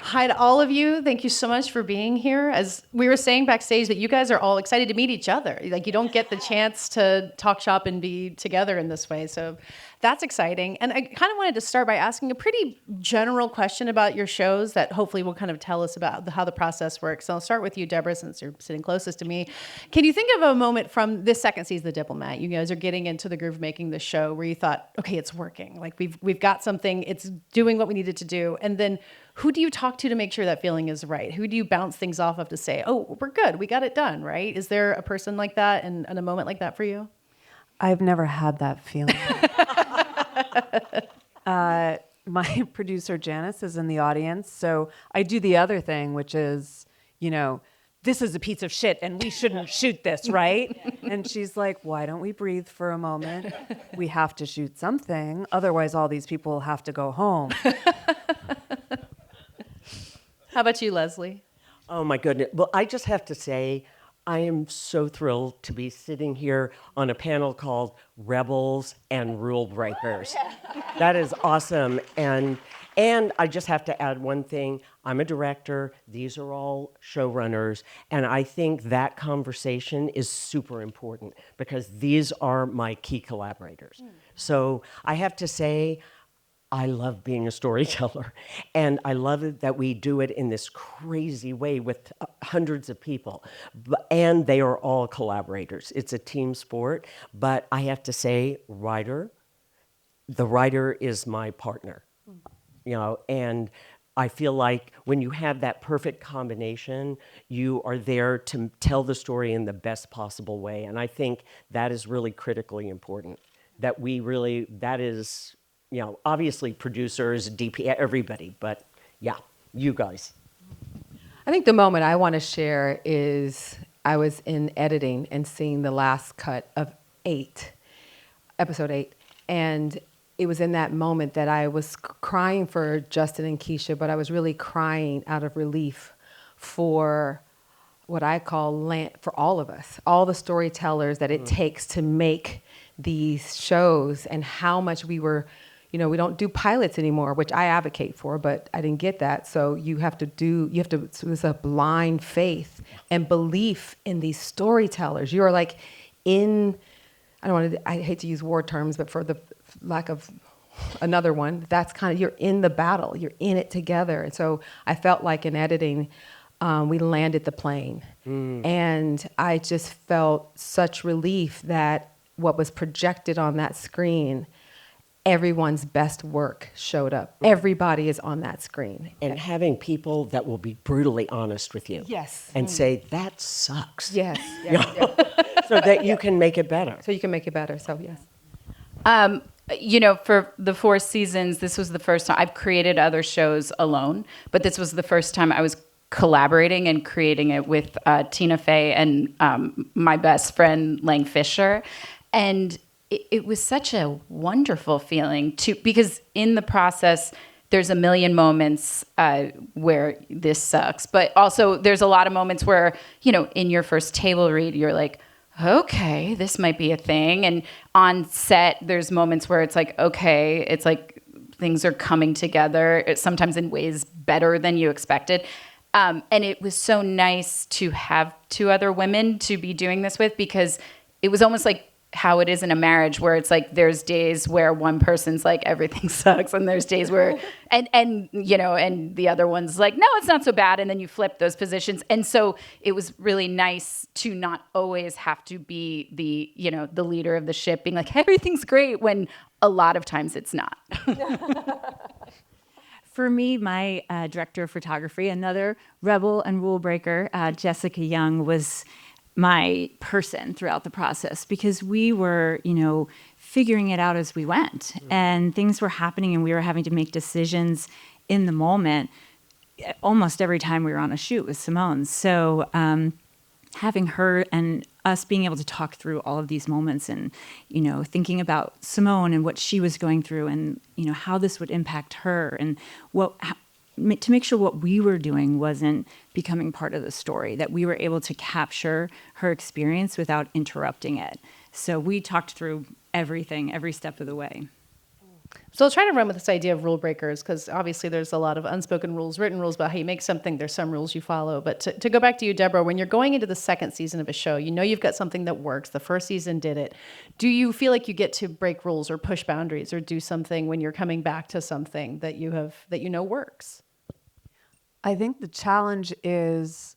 Hi to all of you. Thank you so much for being here. As we were saying backstage, that you guys are all excited to meet each other. Like, you don't get the chance to talk shop and be together in this way. So that's exciting. And I kind of wanted to start by asking a pretty general question about your shows that hopefully will kind of tell us about how the process works. So I'll start with you, Debora, since you're sitting closest to me. Can you think of a moment from this second season of The Diplomat? You guys are getting into the groove of making the show where you thought, okay, it's working. Like, we've got something, it's doing what we needed to do. And then who do you talk to make sure that feeling is right? Who do you bounce things off of to say, oh, we're good, we got it done, right? Is there a person like that and a moment like that for you? I've never had that feeling. My producer, Janice, is in the audience, so I do the other thing, which is, this is a piece of shit and we shouldn't shoot this, right? And she's like, why don't we breathe for a moment? We have to shoot something, otherwise all these people will have to go home. How about you, Lesli? Oh, my goodness. Well, I just have to say, I am so thrilled to be sitting here on a panel called Rebels and Rule Breakers. That is awesome. And I just have to add one thing. I'm a director. These are all showrunners. And I think that conversation is super important because these are my key collaborators. So I have to say, I love being a storyteller, and I love it that we do it in this crazy way with hundreds of people, and they are all collaborators. It's a team sport, but I have to say, the writer is my partner, and I feel like when you have that perfect combination, you are there to tell the story in the best possible way, and I think that is really critically important, that is, obviously producers, DP, everybody, but yeah, you guys. I think the moment I want to share is I was in editing and seeing the last cut of episode 8, and it was in that moment that I was crying for Justin and Keisha, but I was really crying out of relief for what I call for all of us, all the storytellers that it takes to make these shows, and how much we were, we don't do pilots anymore, which I advocate for, but I didn't get that. So it's a blind faith and belief in these storytellers. You are like I hate to use war terms, but for the lack of another one, that's kind of, you're in the battle, you're in it together. And so I felt like in editing, we landed the plane. And I just felt such relief that what was projected on that screen, everyone's best work showed up. Everybody is on that screen. And having people that will be brutally honest with you. Yes. And say, that sucks. Yes. So that you can make it better. So you can make it better, so yes. For the 4 seasons, this was the first time. I've created other shows alone, but this was the first time I was collaborating and creating it with Tina Fey and my best friend, Lang Fisher. And it was such a wonderful feeling because in the process, there's a million moments where this sucks, but also there's a lot of moments where, in your first table read, you're like, okay, this might be a thing. And on set, there's moments where it's like, okay, it's like things are coming together, sometimes in ways better than you expected. And it was so nice to have 2 other women to be doing this with, because it was almost like how it is in a marriage, where it's like there's days where one person's like everything sucks, and there's days where and the other one's like, no, it's not so bad, and then you flip those positions. And so it was really nice to not always have to be the leader of the ship, being like everything's great, when a lot of times it's not. For me, my director of photography, another rebel and rule breaker, Jessica Young, was my person throughout the process, because we were, figuring it out as we went, and things were happening, and we were having to make decisions in the moment almost every time we were on a shoot with Simone. So having her and us being able to talk through all of these moments, and thinking about Simone and what she was going through, and how this would impact her, and to make sure what we were doing wasn't becoming part of the story, that we were able to capture her experience without interrupting it. So we talked through everything, every step of the way. So I'll try to run with this idea of rule breakers, because obviously there's a lot of unspoken rules, written rules about how you make something. There's some rules you follow. But to go back to you, Debora, when you're going into the second season of a show, you know you've got something that works. The first season did it. Do you feel like you get to break rules or push boundaries or do something when you're coming back to something that you know works? I think the challenge is,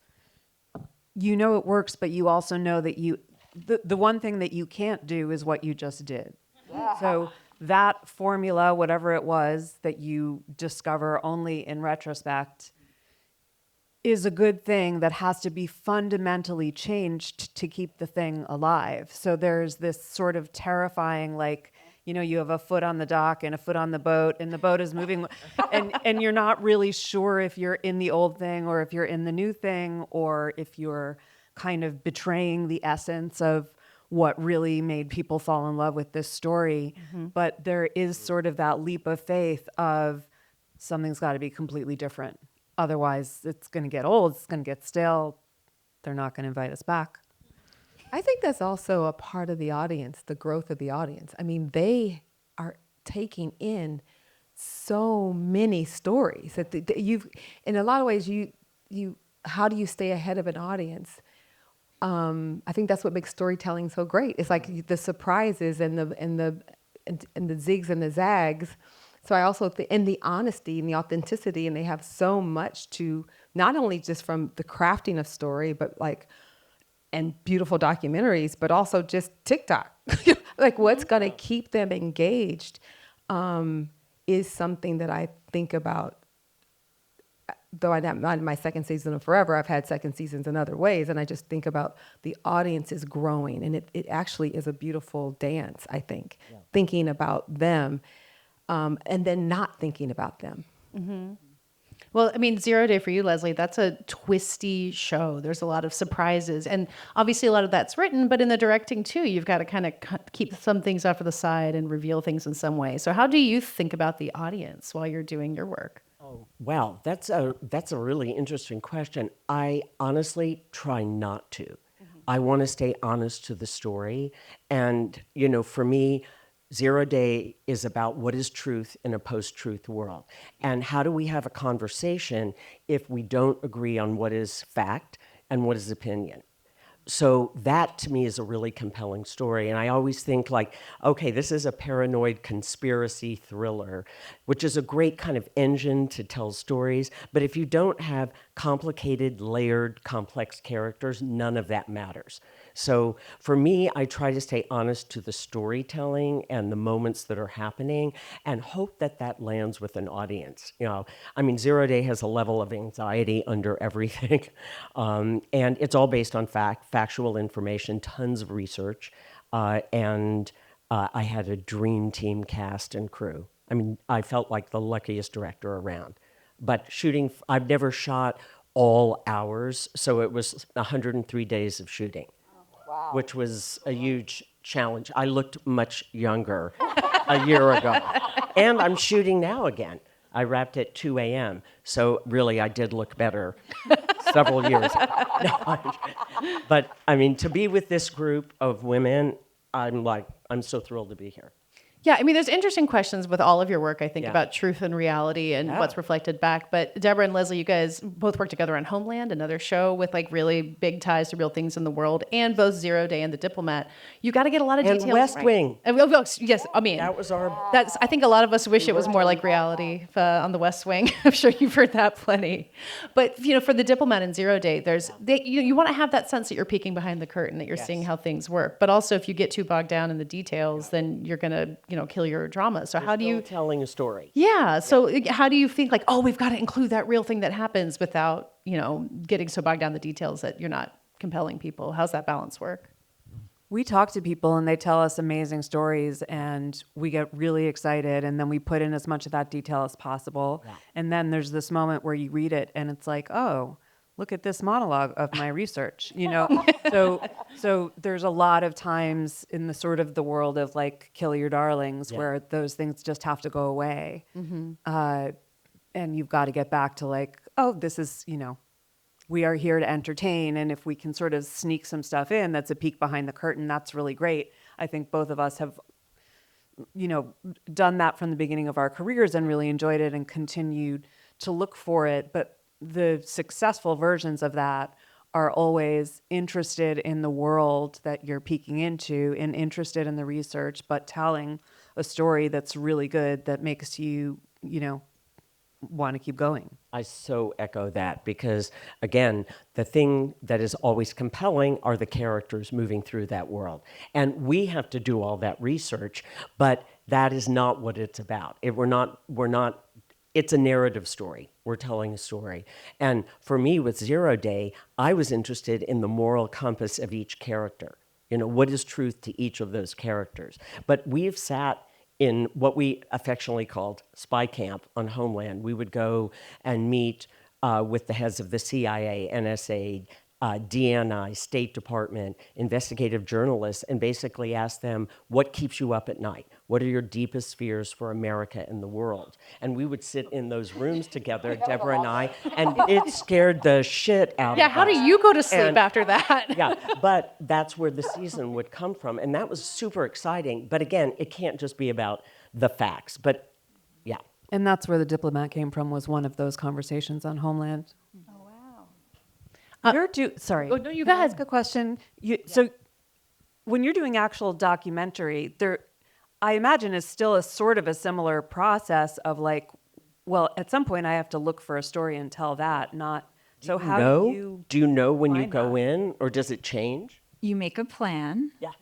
you know it works, but you also know that the one thing that you can't do is what you just did. So that formula, whatever it was that you discover only in retrospect, is a good thing that has to be fundamentally changed to keep the thing alive. So there's this sort of terrifying, like, you know, you have a foot on the dock and a foot on the boat, and the boat is moving, and you're not really sure if you're in the old thing or if you're in the new thing, or if you're kind of betraying the essence of what really made people fall in love with this story. But there is sort of that leap of faith of something's got to be completely different. Otherwise, it's going to get old, it's going to get stale. They're not going to invite us back. I think that's also a part of the audience, the growth of the audience. I mean, they are taking in so many stories that you've, in a lot of ways, you, how do you stay ahead of an audience? I think that's what makes storytelling so great. It's like the surprises and the zigs and the zags. So I also think, and the honesty and the authenticity, and they have so much to, not only just from the crafting of story, but like, and beautiful documentaries, but also just TikTok. Like what's going to keep them engaged is something that I think about. Though I'm not in my second season of Forever, I've had second seasons in other ways, and I just think about the audience is growing, and it actually is a beautiful dance, I think, thinking about them and then not thinking about them. Mm-hmm. Well, I mean, Zero Day for you, Lesli, that's a twisty show. There's a lot of surprises. And obviously a lot of that's written, but in the directing too, you've got to kind of keep some things off to the side and reveal things in some way. So how do you think about the audience while you're doing your work? Oh, wow, that's a really interesting question. I honestly try not to. I want to stay honest to the story. And, you know, for me, Zero Day is about what is truth in a post-truth world. And how do we have a conversation if we don't agree on what is fact and what is opinion? So that to me is a really compelling story. And I always think like, okay, this is a paranoid conspiracy thriller, which is a great kind of engine to tell stories. But if you don't have complicated, layered, complex characters, none of that matters. So for me, I try to stay honest to the storytelling and the moments that are happening and hope that that lands with an audience. You know, I mean, Zero Day has a level of anxiety under everything. And it's all based on factual information, tons of research. And I had a dream team cast and crew. I mean, I felt like the luckiest director around. But shooting, I've never shot all hours, so it was 103 days of shooting. Wow. Which was a huge challenge. I looked much younger a year ago. And I'm shooting now again. I wrapped at 2 a.m. So really, I did look better several years ago. No, but I mean, to be with this group of women, I'm so thrilled to be here. Yeah, I mean, there's interesting questions with all of your work, I think, about truth and reality and what's reflected back. But Debora and Lesli, you guys both work together on Homeland, another show with like really big ties to real things in the world, and both Zero Day and The Diplomat. You got to get a lot of details. And West Wing. And yes, I mean, that was our. That's. I think a lot of us wish it was more like reality on the West Wing. I'm sure you've heard that plenty. But you know, for The Diplomat and Zero Day, you want to have that sense that you're peeking behind the curtain, that you're seeing how things work. But also, if you get too bogged down in the details, then you're gonna kill your drama. So how do you telling a story? Yeah. So how do you think like, oh, we've got to include that real thing that happens without, getting so bogged down in the details that you're not compelling people? How's that balance work? We talk to people and they tell us amazing stories and we get really excited and then we put in as much of that detail as possible. Yeah. And then there's this moment where you read it and it's like, oh, look at this monologue of my research, So there's a lot of times in the sort of the world of like kill your darlings where those things just have to go away. Mm-hmm. And you've got to get back to like, oh, this is, we are here to entertain. And if we can sort of sneak some stuff in, that's a peek behind the curtain. That's really great. I think both of us have done that from the beginning of our careers and really enjoyed it and continued to look for it. But the successful versions of that are always interested in the world that you're peeking into and interested in the research, but telling a story that's really good that makes you, want to keep going. I so echo that because, again, the thing that is always compelling are the characters moving through that world. And we have to do all that research, but that is not what it's about. It's a narrative story. We're telling a story. And for me, with Zero Day, I was interested in the moral compass of each character. What is truth to each of those characters? But we've sat in what we affectionately called spy camp on Homeland. We would go and meet with the heads of the CIA, NSA, DNI, State Department, investigative journalists, and basically ask them, what keeps you up at night? What are your deepest fears for America and the world? And we would sit in those rooms together, Debora and I, and it scared the shit out of us. Yeah, how do you go to sleep after that? Yeah, but that's where the season would come from, and that was super exciting. But again, it can't just be about the facts, but yeah. And that's where the Diplomat came from, was one of those conversations on Homeland. Sorry. Oh, no, you Can go I ahead. ask a question? So when you're doing actual documentary, I imagine is still a sort of a similar process of at some point I have to look for a story and tell that, not. So how do you know when you find go that? in, or does it change? You make a plan. Yeah.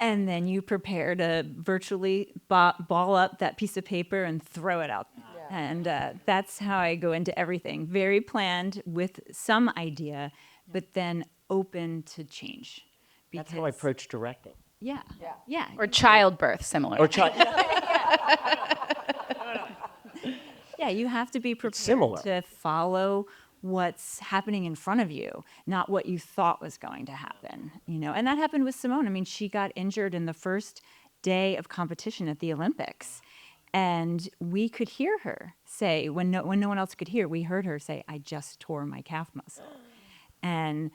And then you prepare to virtually ball up that piece of paper and throw it out. And that's how I go into everything. Very planned with some idea, but then open to change. That's how I approach directing. Yeah. Or childbirth, similar. Or Yeah, you have to be prepared similar. to follow what's happening in front of you, not what you thought was going to happen. And that happened with Simone. I mean, she got injured in the first day of competition at the Olympics. And we could hear her say, when no one else could hear, we heard her say, "I just tore my calf muscle." And,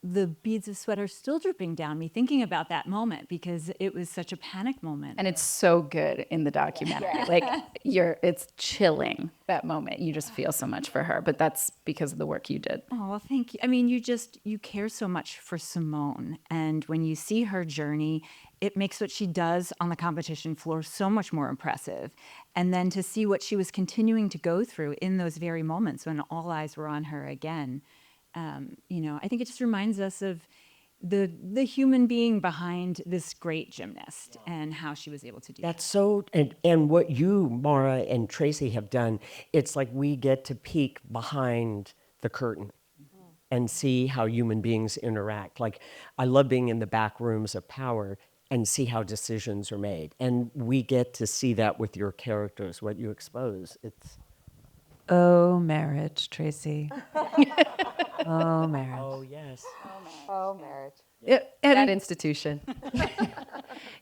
the beads of sweat are still dripping down me thinking about that moment because it was such a panic moment. And it's so good in the documentary. It's chilling, that moment. You just feel so much for her, but that's because of the work you did. Oh, well, thank you. I mean, you care so much for Simone. And when you see her journey, it makes what she does on the competition floor so much more impressive. And then to see what she was continuing to go through in those very moments when all eyes were on her again, I think it just reminds us of the human being behind this great gymnast and how she was able to do that. That's so, and what you, Mara, and Tracey have done, it's like we get to peek behind the curtain and see how human beings interact. Like, I love being in the back rooms of power and see how decisions are made. And we get to see that with your characters, what you expose. It's... Oh, marriage, Tracey. Oh, marriage. Oh, yes. Oh, marriage. And That institution.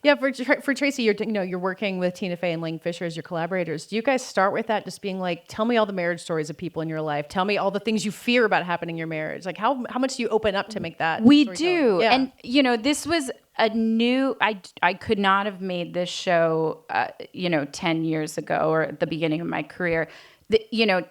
yeah, for Tracey, you're working with Tina Fey and Lang Fisher as your collaborators. Do you guys start with that, just being like, tell me all the marriage stories of people in your life. Tell me all the things you fear about happening in your marriage. Like, how much do you open up to make that? We storytelling? do. Yeah. And, this was a new, I could not have made this show, 10 years ago or at the beginning of my career.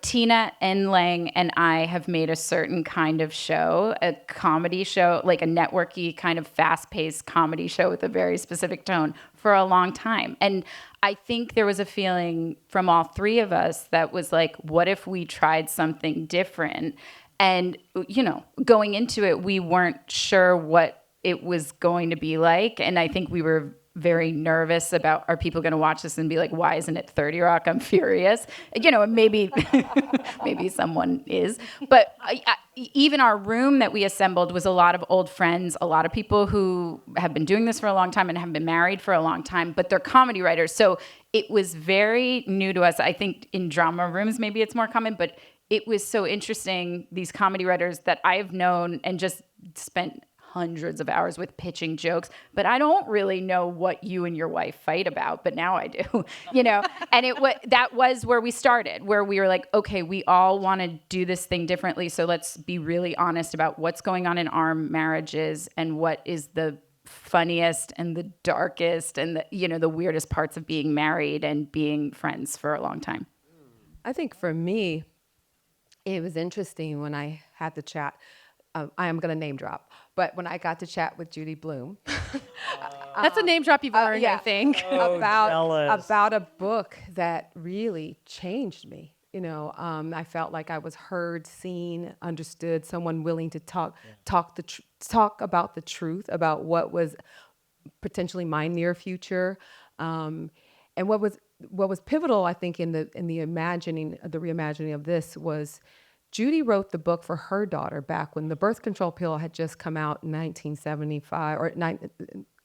Tina and Lang and I have made a certain kind of show, a comedy show, like a networky kind of fast-paced comedy show with a very specific tone for a long time. And I think there was a feeling from all three of us that was like, what if we tried something different? And, going into it, we weren't sure what it was going to be like. And I think we were very nervous about, are people going to watch this and be like, why isn't it 30 Rock? I'm furious. Maybe maybe someone is. But even our room that we assembled was a lot of old friends, a lot of people who have been doing this for a long time and have been married for a long time, but they're comedy writers. So it was very new to us. I think in drama rooms, maybe it's more common, but it was so interesting, these comedy writers that I've known and just spent hundreds of hours with pitching jokes, but I don't really know what you and your wife fight about, but now I do, and that was where we started, where we were like, okay, we all want to do this thing differently. So let's be really honest about what's going on in our marriages and what is the funniest and the darkest and the weirdest parts of being married and being friends for a long time. I think for me, it was interesting when I had the chat. I am going to name drop, but when I got to chat with Judy Blume That's a name drop you've earned, I think. about a book that really changed me. I felt like I was heard, seen, understood. Someone willing to talk about the truth about what was potentially my near future, and what was pivotal, I think, in the reimagining of this was Judy wrote the book for her daughter back when the birth control pill had just come out in 1975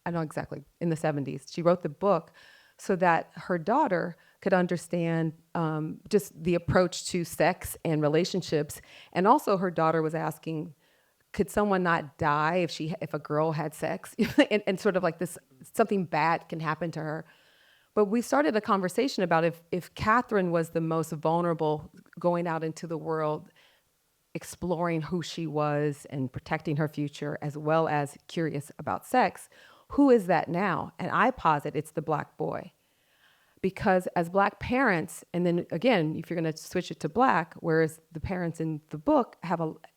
I know exactly, in the 70s. She wrote the book so that her daughter could understand just the approach to sex and relationships. And also her daughter was asking, could someone not die if a girl had sex? and sort of like this, something bad can happen to her. But we started a conversation about if Catherine was the most vulnerable going out into the world, exploring who she was and protecting her future, as well as curious about sex, who is that now? And I posit it's the Black boy. Because as Black parents, and then again, if you're going to switch it to Black, whereas the parents in the book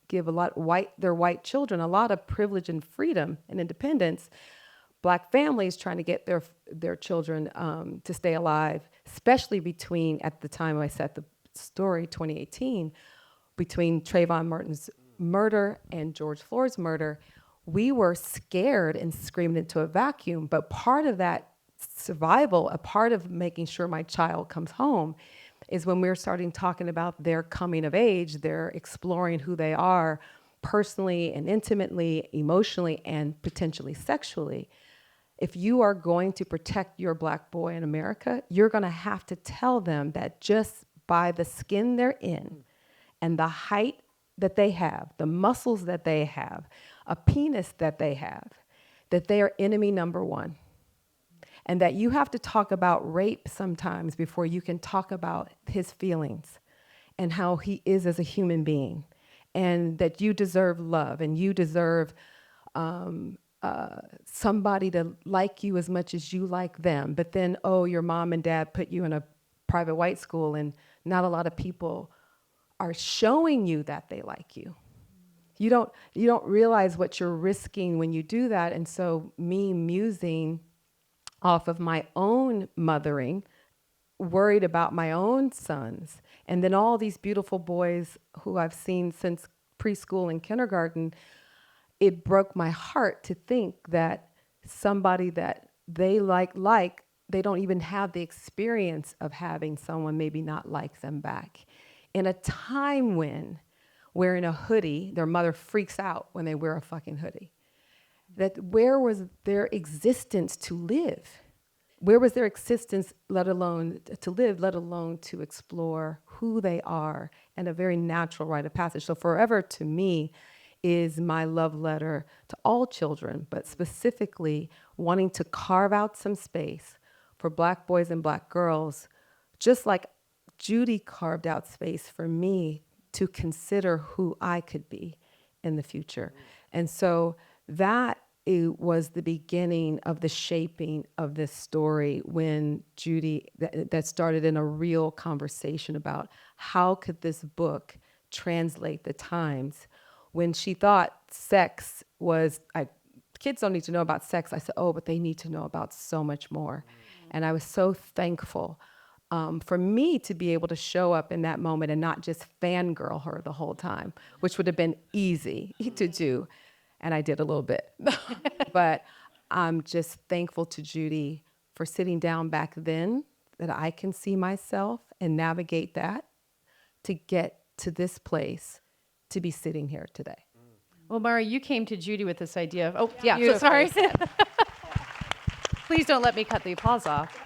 give their white children a lot of privilege and freedom and independence, Black families trying to get their children to stay alive, especially at the time I set the story, 2018, between Trayvon Martin's murder and George Floyd's murder, we were scared and screamed into a vacuum. But part of that survival, a part of making sure my child comes home, is when we're starting talking about their coming of age, they're exploring who they are personally and intimately, emotionally, and potentially sexually. If you are going to protect your Black boy in America, you're going to have to tell them that just by the skin they're in and the height that they have, the muscles that they have, a penis that they have, that they are enemy number one. And that you have to talk about rape sometimes before you can talk about his feelings and how he is as a human being. And that you deserve love and you deserve somebody to like you as much as you like them. But then, your mom and dad put you in a private white school and not a lot of people are showing you that they like you. You don't realize what you're risking when you do that. And so me musing off of my own mothering, worried about my own sons, and then all these beautiful boys who I've seen since preschool and kindergarten, it broke my heart to think that somebody that they like, they don't even have the experience of having someone maybe not like them back. In a time when wearing a hoodie, their mother freaks out when they wear a fucking hoodie. That where was their existence to live? Where was their existence, let alone to live, let alone to explore who they are and a very natural rite of passage. So Forever to me is my love letter to all children, but specifically wanting to carve out some space for Black boys and Black girls, just like Judy carved out space for me to consider who I could be in the future. And so that was the beginning of the shaping of this story when Judy, that started in a real conversation about how could this book translate the times when she thought sex was, kids don't need to know about sex. I said, but they need to know about so much more. And I was so thankful for me to be able to show up in that moment and not just fangirl her the whole time, which would have been easy to do. And I did a little bit. But I'm just thankful to Judy for sitting down back then that I can see myself and navigate that to get to this place to be sitting here today. Well, Mara, you came to Judy with this idea of, so sorry. Please don't let me cut the applause off.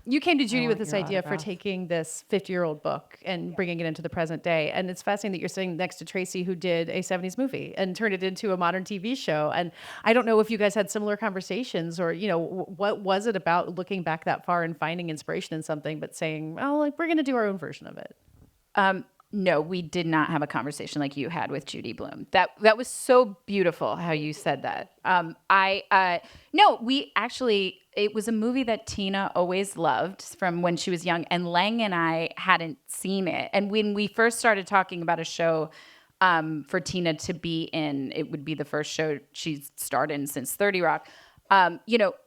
You came to Judy with this idea for taking this 50-year-old book and bringing it into the present day. And it's fascinating that you're sitting next to Tracey, who did a 70s movie and turned it into a modern TV show. And I don't know if you guys had similar conversations or, what was it about looking back that far and finding inspiration in something, but saying, we're going to do our own version of it. No, we did not have a conversation like you had with Judy Blume. That was so beautiful how you said that. No, we actually, it was a movie that Tina always loved from when she was young, and Lang and I hadn't seen it. And when we first started talking about a show for Tina to be in, it would be the first show she's starred in since 30 Rock.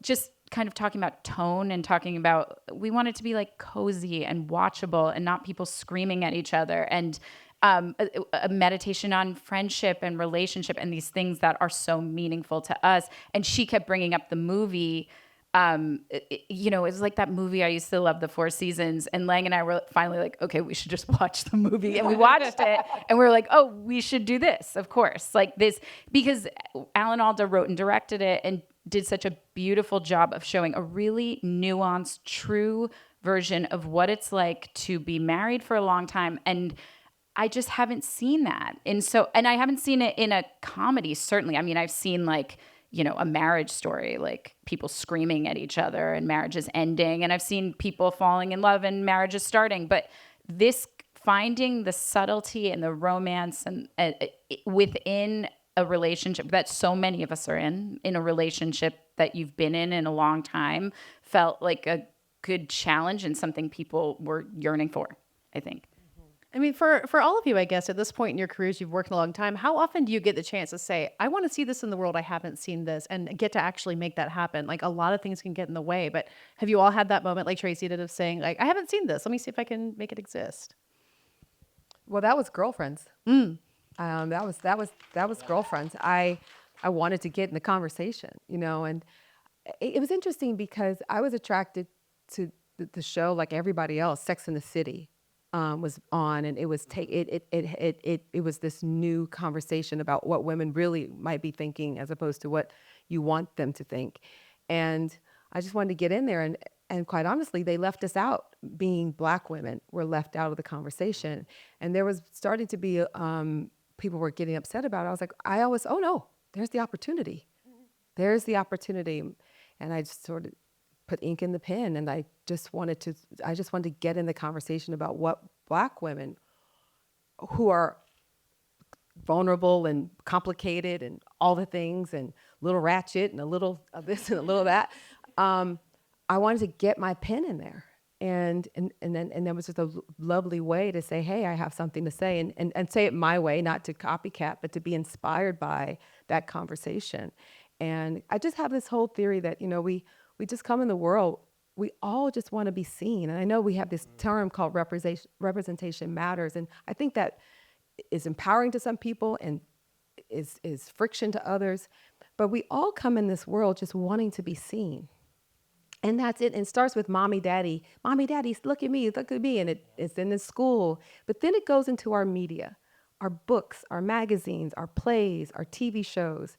Just kind of talking about tone and talking about, we want it to be like cozy and watchable and not people screaming at each other, and a meditation on friendship and relationship and these things that are so meaningful to us. And she kept bringing up the movie. It was like that movie I used to love, The Four Seasons, and Lang and I were finally like, okay, we should just watch the movie. And we watched it and we were like, oh, we should do this, of course, like this, because Alan Alda wrote and directed it and did such a beautiful job of showing a really nuanced, true version of what it's like to be married for a long time. And I just haven't seen that. And I haven't seen it in a comedy, certainly. I mean, I've seen a marriage story, like people screaming at each other and marriages ending. And I've seen people falling in love and marriages starting. But this, finding the subtlety and the romance and within a relationship that so many of us are in a relationship that you've been in a long time, felt like a good challenge and something people were yearning for, I think. I mean, for all of you, I guess, at this point in your careers, you've worked a long time. How often do you get the chance to say, I want to see this in the world, I haven't seen this, and get to actually make that happen? Like, a lot of things can get in the way, but have you all had that moment like Tracey did of saying, like, I haven't seen this, let me see if I can make it exist? Well, that was Girlfriends. That was Girlfriends. I wanted to get in the conversation, and it was interesting because I was attracted to the show like everybody else. Sex and the City was on, and it was it was this new conversation about what women really might be thinking as opposed to what you want them to think. And I just wanted to get in there, and quite honestly, they left us out. Being Black women were left out of the conversation, and there was starting to be people were getting upset about it. I was like, oh no, there's the opportunity. There's the opportunity. And I just sort of put ink in the pen, and I just wanted to get in the conversation about what Black women who are vulnerable and complicated and all the things and a little ratchet and a little of this and a little of that. I wanted to get my pen in there. And then there was just a lovely way to say, hey, I have something to say, and say it my way, not to copycat, but to be inspired by that conversation. And I just have this whole theory that, we just come in the world, we all just want to be seen. And I know we have this term called representation matters, and I think that is empowering to some people and is friction to others. But we all come in this world just wanting to be seen. And that's it. And it starts with mommy, daddy, look at me, and it's in the school. But then it goes into our media, our books, our magazines, our plays, our TV shows.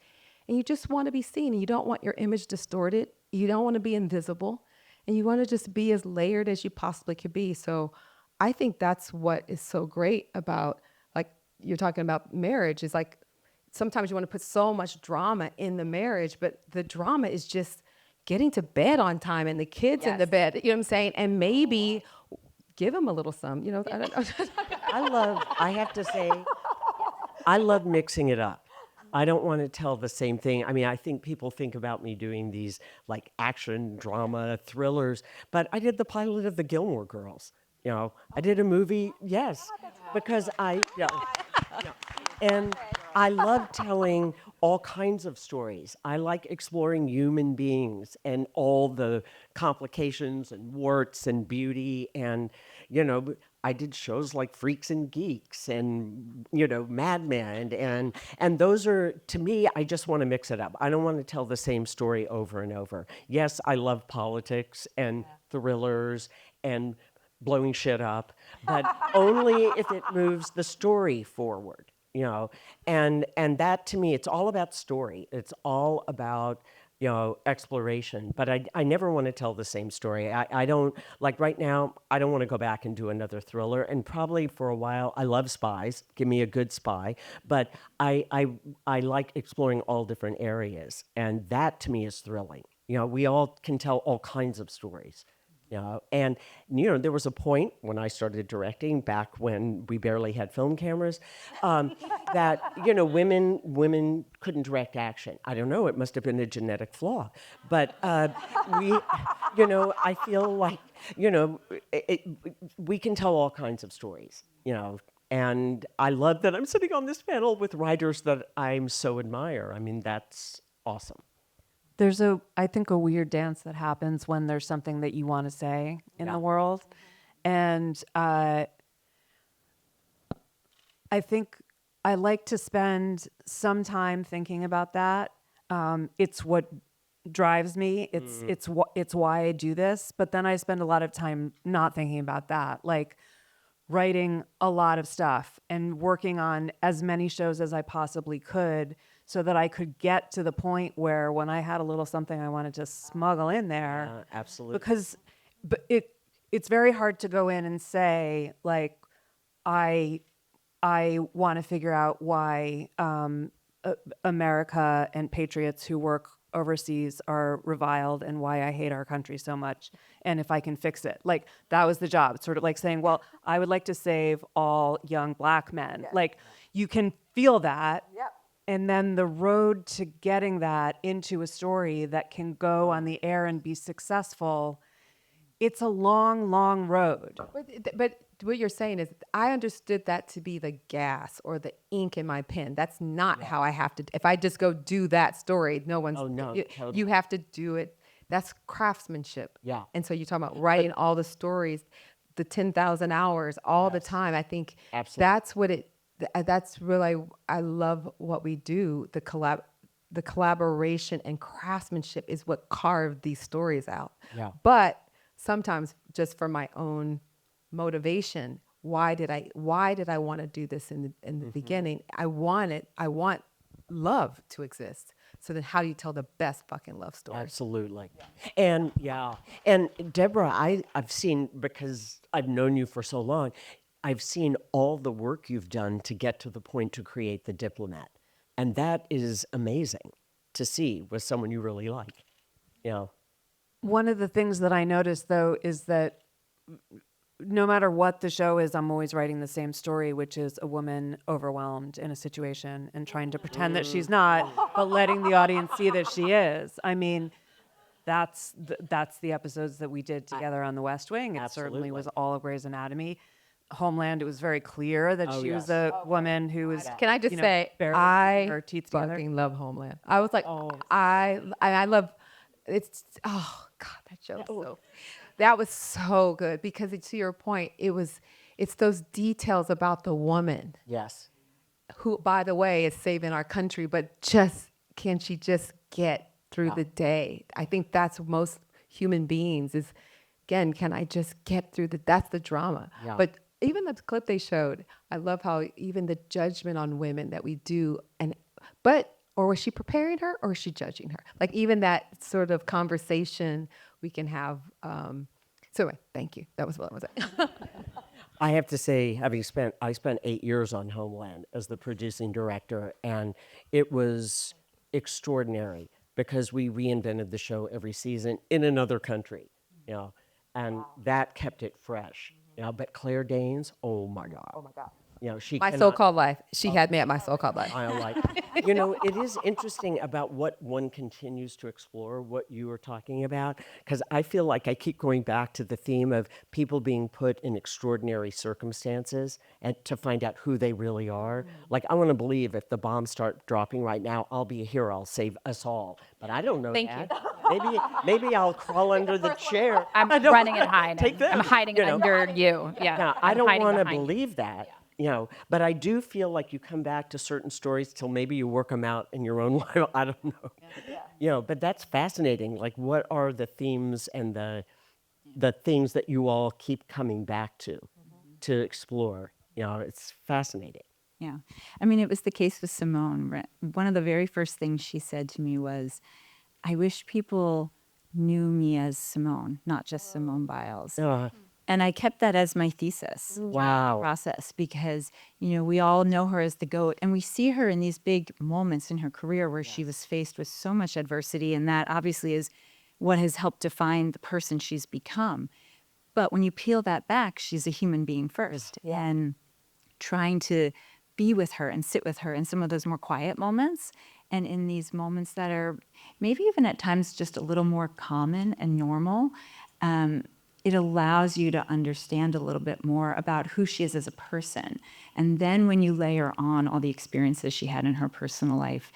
And you just want to be seen, and you don't want your image distorted. You don't want to be invisible, and you want to just be as layered as you possibly could be. So I think that's what is so great about, like you're talking about marriage, is like sometimes you want to put so much drama in the marriage, but the drama is just getting to bed on time and the kids in the bed, you know what I'm saying? And maybe give them a little some, I have to say, I love mixing it up. I don't want to tell the same thing. I mean, I think people think about me doing these like action, drama, thrillers, but I did the pilot of the Gilmore Girls. I did a movie, yes, because and I love telling all kinds of stories. I like exploring human beings and all the complications and warts and beauty. And, I did shows like Freaks and Geeks and, Mad Men. And those are, to me, I just want to mix it up. I don't want to tell the same story over and over. Yes, I love politics and thrillers and blowing shit up, but only if it moves the story forward. And that to me, it's all about story. It's all about, exploration. But I never want to tell the same story. I don't, like right now, I don't want to go back and do another thriller. And probably for a while, I love spies. Give me a good spy. But I like exploring all different areas. And that to me is thrilling. We all can tell all kinds of stories. And there was a point when I started directing, back when we barely had film cameras, that women couldn't direct action. I don't know, it must have been a genetic flaw, but I feel like we can tell all kinds of stories, and I love that I'm sitting on this panel with writers that I'm so admire. I mean, that's awesome. There's I think a weird dance that happens when there's something that you want to say in the world. And I think I like to spend some time thinking about that. It's what drives me. It's why I do this. But then I spend a lot of time not thinking about that, like writing a lot of stuff and working on as many shows as I possibly could, so that I could get to the point where when I had a little something I wanted to smuggle in there. Absolutely. Because it's very hard to go in and say, like, I want to figure out why America and patriots who work overseas are reviled and why I hate our country so much, and if I can fix it. Like, that was the job. It's sort of like saying, well, I would like to save all young black men. Like, you can feel that. Yep. And then the road to getting that into a story that can go on the air and be successful, it's a long, long road. But what you're saying is, I understood that to be the gas or the ink in my pen. That's not how I have to. If I just go do that story, no one's. Oh, no, totally. You have to do it. That's craftsmanship. Yeah. And so you're talking about writing all the stories, the 10,000 hours, all the time. I think Absolutely. that's what it. That's really, I love what we do. The collaboration and craftsmanship is what carved these stories out. Yeah. But sometimes, just for my own motivation, why did I want to do this in the beginning? I want love to exist. So then how do you tell the best fucking love story? Absolutely. And Debora, I've seen, because I've known you for so long, I've seen all the work you've done to get to the point to create the Diplomat. And that is amazing to see with someone you really like. One of the things that I noticed, though, is that no matter what the show is, I'm always writing the same story, which is a woman overwhelmed in a situation and trying to pretend that she's not, but letting the audience see that she is. I mean, that's the episodes that we did together on The West Wing. It certainly was all of Grey's Anatomy. Homeland, it was very clear that she was a woman who was. Can I just say, barely I her teeth together. fucking love Homeland. I was like, I love. It's God, that show. That was so good, because to your point, it's those details about the woman. Yes. Who, by the way, is saving our country, but can she just get through the day? I think that's most human beings is, again, can I just get through that's the drama. Yeah. But even the clip they showed, I love how even the judgment on women that we do, or was she preparing her or was she judging her? Like, even that sort of conversation we can have. So anyway, thank you. That was what I was saying. I have to say, I spent 8 years on Homeland as the producing director, and it was extraordinary because we reinvented the show every season in another country, and that kept it fresh. But Claire Danes, oh my God. She My cannot- so-called life. She had me at my so-called life. I like, it is interesting about what one continues to explore, what you were talking about, because I feel like I keep going back to the theme of people being put in extraordinary circumstances and to find out who they really are. Like, I want to believe if the bombs start dropping right now, I'll be a hero, I'll save us all. But I don't know Thank that. Maybe I'll crawl under the chair. I'm running and hiding. Take that, I'm hiding under you. Yeah. Now, I I'm don't hiding want to behind you. believe that, but I do feel like you come back to certain stories till maybe you work them out in your own life. I don't know. But that's fascinating. Like, what are the themes and the things that you all keep coming back to explore? It's fascinating. Yeah. I mean, it was the case with Simone. One of the very first things she said to me was, I wish people knew me as Simone, not just Simone Biles. And I kept that as my thesis. Wow. Process, because, we all know her as the GOAT, and we see her in these big moments in her career where she was faced with so much adversity, and that obviously is what has helped define the person she's become. But when you peel that back, she's a human being first. And trying to be with her and sit with her in some of those more quiet moments and in these moments that are maybe even at times just a little more common and normal, it allows you to understand a little bit more about who she is as a person. And then when you layer on all the experiences she had in her personal life,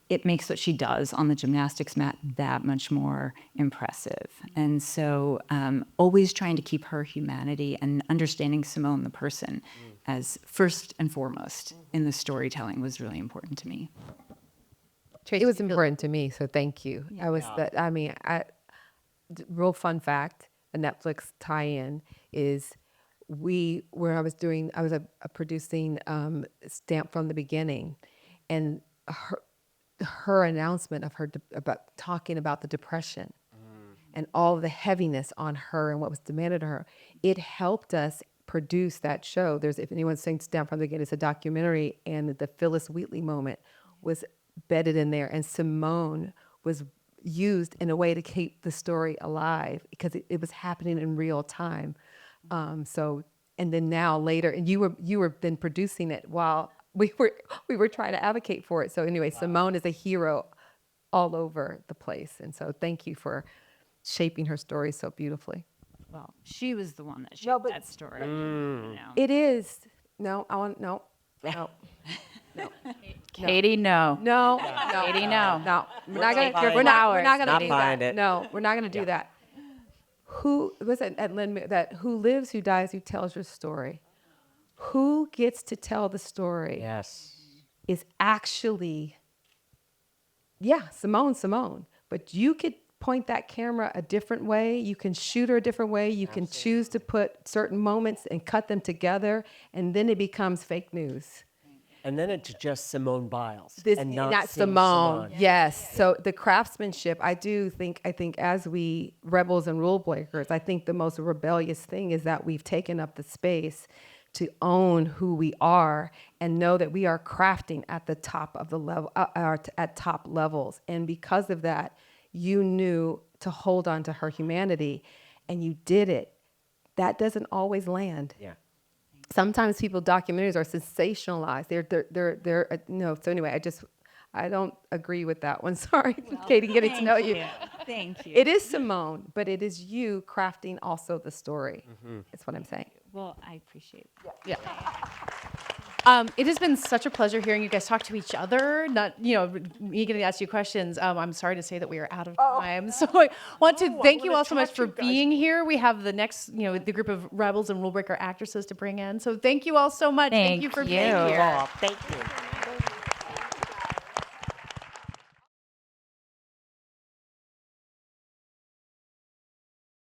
it makes what she does on the gymnastics mat that much more impressive. And so always trying to keep her humanity and understanding Simone, the person, as first and foremost in the storytelling was really important to me. It was important to me, so thank you. Real fun fact, a Netflix tie-in is I was producing Stamp from the Beginning, and her announcement of about talking about the depression and all of the heaviness on her and what was demanded of her, it helped us produce that show. If anyone's saying Stamp from the Beginning, it's a documentary, and the Phyllis Wheatley moment was bedded in there, and Simone was used in a way to keep the story alive because it was happening in real time. And then now later, and you were then producing it while we were trying to advocate for it. So anyway, Simone is a hero all over the place, and so thank you for shaping her story so beautifully. Well, she was the one that shaped that story. You know. It is. No. Katie, no. No. Katie, no. No, we're not taking gonna. We're not gonna Not do buying that. it. No, we're not gonna do that. Who was it at Lynn? That who lives, who dies, who tells your story? Who gets to tell the story? Yes. Is actually, Simone. But you could point that camera a different way. You can shoot her a different way. You can choose to put certain moments and cut them together, and then it becomes fake news. And then it's just Simone Biles. And Not Sim- Simone. Yes. So the craftsmanship, I think as we rebels and rule breakers, I think the most rebellious thing is that we've taken up the space to own who we are and know that we are crafting at the top of the level, at top levels. And because of that, you knew to hold on to her humanity, and you did it. That doesn't always land. Yeah. Sometimes documentaries are sensationalized. They're no. So anyway, I don't agree with that one. Sorry, Katie, getting to know you. Thank you. It is Simone, but it is you crafting also the story. That's what I'm saying. Well, I appreciate that. Yeah. It has been such a pleasure hearing you guys talk to each other. Not, me getting to ask you questions. I'm sorry to say that we are out of time. So I want to thank you all so much for being here. We have the next, the group of Rebels and Rule Breaker actresses to bring in. So thank you all so much. Thank you for being here. Thank you.